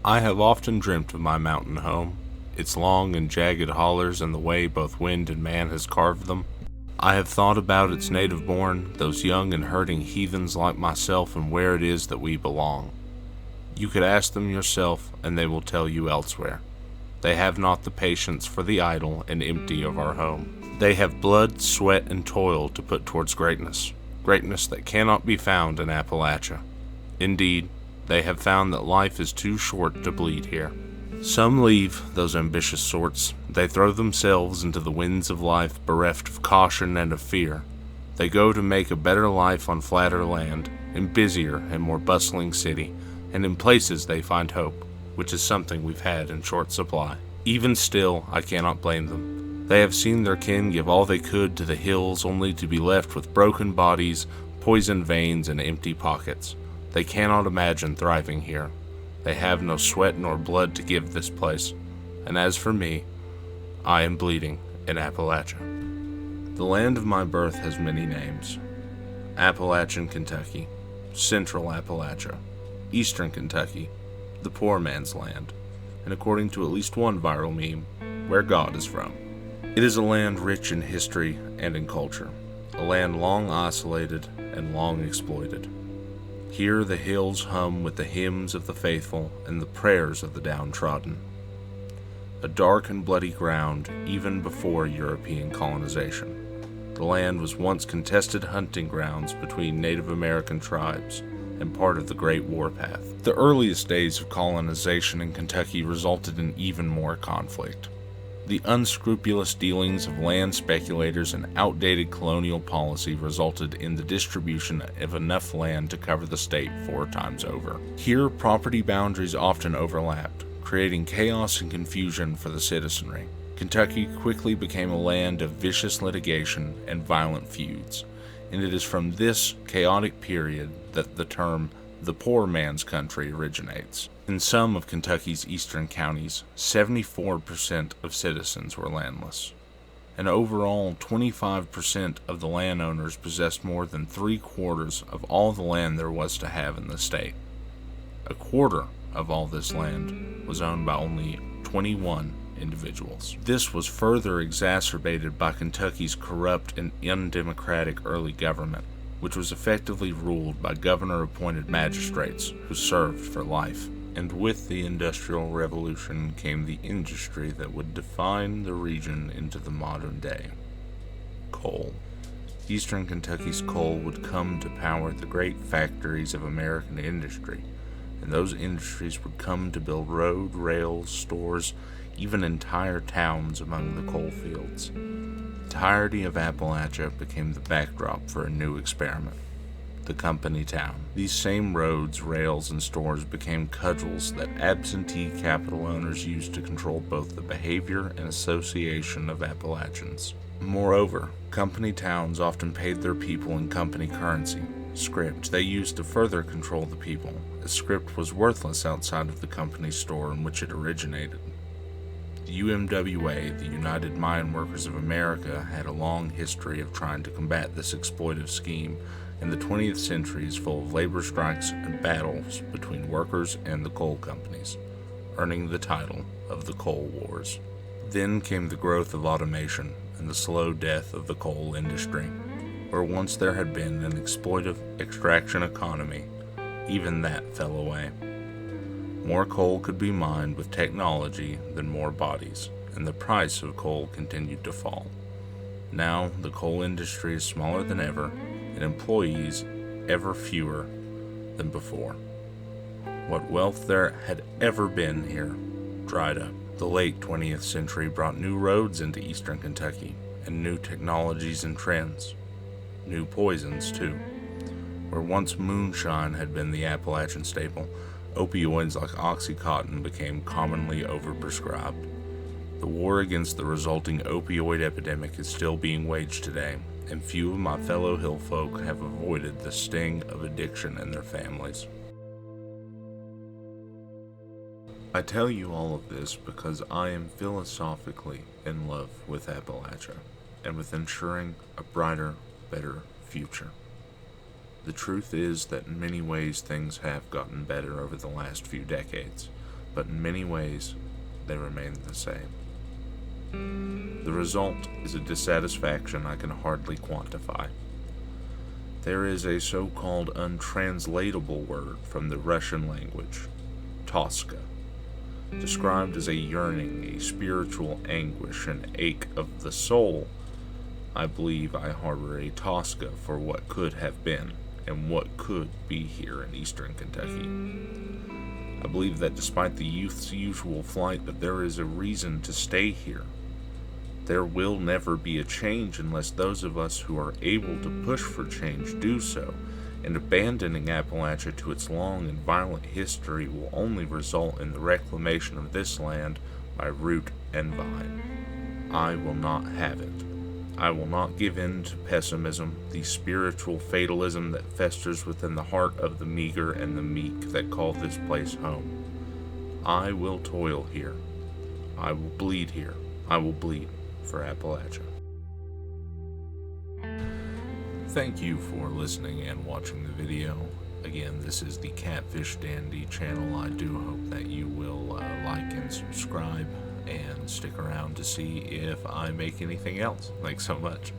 I have often dreamt of my mountain home, its long and jagged hollers and the way both wind and man has carved them. I have thought about its native born, those young and hurting heathens like myself, and where it is that we belong. You could ask them yourself, and they will tell you elsewhere. They have not the patience for the idle and empty of our home. They have blood, sweat, and toil to put towards greatness that cannot be found in Appalachia. Indeed, they have found that life is too short to bleed here. Some leave, those ambitious sorts. They throw themselves into the winds of life bereft of caution and of fear. They go to make a better life on flatter land, in busier and more bustling city, and in places they find hope, which is something we've had in short supply. Even still, I cannot blame them. They have seen their kin give all they could to the hills only to be left with broken bodies, poisoned veins, and empty pockets. They cannot imagine thriving here. They have no sweat nor blood to give this place, and as for me, I am bleeding in Appalachia. The land of my birth has many names. Appalachian Kentucky, Central Appalachia, Eastern Kentucky, the poor man's land, and according to at least one viral meme, where God is from. It is a land rich in history and in culture, a land long isolated and long exploited. Here the hills hum with the hymns of the faithful and the prayers of the downtrodden. A dark and bloody ground even before European colonization. The land was once contested hunting grounds between Native American tribes and part of the Great Warpath. The earliest days of colonization in Kentucky resulted in even more conflict. The unscrupulous dealings of land speculators and outdated colonial policy resulted in the distribution of enough land to cover the state 4 times over. Here, property boundaries often overlapped, creating chaos and confusion for the citizenry. Kentucky quickly became a land of vicious litigation and violent feuds, and it is from this chaotic period that the term the poor man's country originates. In some of Kentucky's eastern counties, 74% of citizens were landless, and overall 25% of the landowners possessed more than 3/4 of all the land there was to have in the state. A quarter of all this land was owned by only 21 individuals. This was further exacerbated by Kentucky's corrupt and undemocratic early government, which was effectively ruled by governor-appointed magistrates who served for life. And with the Industrial Revolution came the industry that would define the region into the modern day: coal. Eastern Kentucky's coal would come to power the great factories of American industry, and those industries would come to build road, rails, stores, even entire towns among the coal fields. The entirety of Appalachia became the backdrop for a new experiment: the company town. These same roads, rails, and stores became cudgels that absentee capital owners used to control both the behavior and association of Appalachians. Moreover, company towns often paid their people in company currency, script. They used to further control the people, as script was worthless outside of the company store in which it originated. The UMWA, the United Mine Workers of America, had a long history of trying to combat this exploitive scheme, and the 20th century is full of labor strikes and battles between workers and the coal companies, earning the title of the Coal Wars. Then came the growth of automation and the slow death of the coal industry. Where once there had been an exploitive extraction economy, even that fell away. More coal could be mined with technology than more bodies, and the price of coal continued to fall. Now, the coal industry is smaller than ever, and employees ever fewer than before. What wealth there had ever been here dried up. The late 20th century brought new roads into eastern Kentucky, and new technologies and trends. New poisons, too. Where once moonshine had been the Appalachian staple, opioids like Oxycontin became commonly overprescribed. The war against the resulting opioid epidemic is still being waged today, and few of my fellow hill folk have avoided the sting of addiction in their families. I tell you all of this because I am philosophically in love with Appalachia, and with ensuring a brighter, better future. The truth is that in many ways things have gotten better over the last few decades, but in many ways, they remain the same. The result is a dissatisfaction I can hardly quantify. There is a so-called untranslatable word from the Russian language, toska, described as a yearning, a spiritual anguish, an ache of the soul. I believe I harbor a toska for what could have been and what could be here in eastern Kentucky. I believe that despite the youth's usual flight, that there is a reason to stay here. There will never be a change unless those of us who are able to push for change do so, and abandoning Appalachia to its long and violent history will only result in the reclamation of this land by root and vine. I will not have it. I will not give in to pessimism, the spiritual fatalism that festers within the heart of the meager and the meek that call this place home. I will toil here. I will bleed here. I will bleed for Appalachia. Thank you for listening and watching the video. Again, this is the Catfish Dandy channel. I do hope that you will like and subscribe and stick around to see if I make anything else. Thanks so much.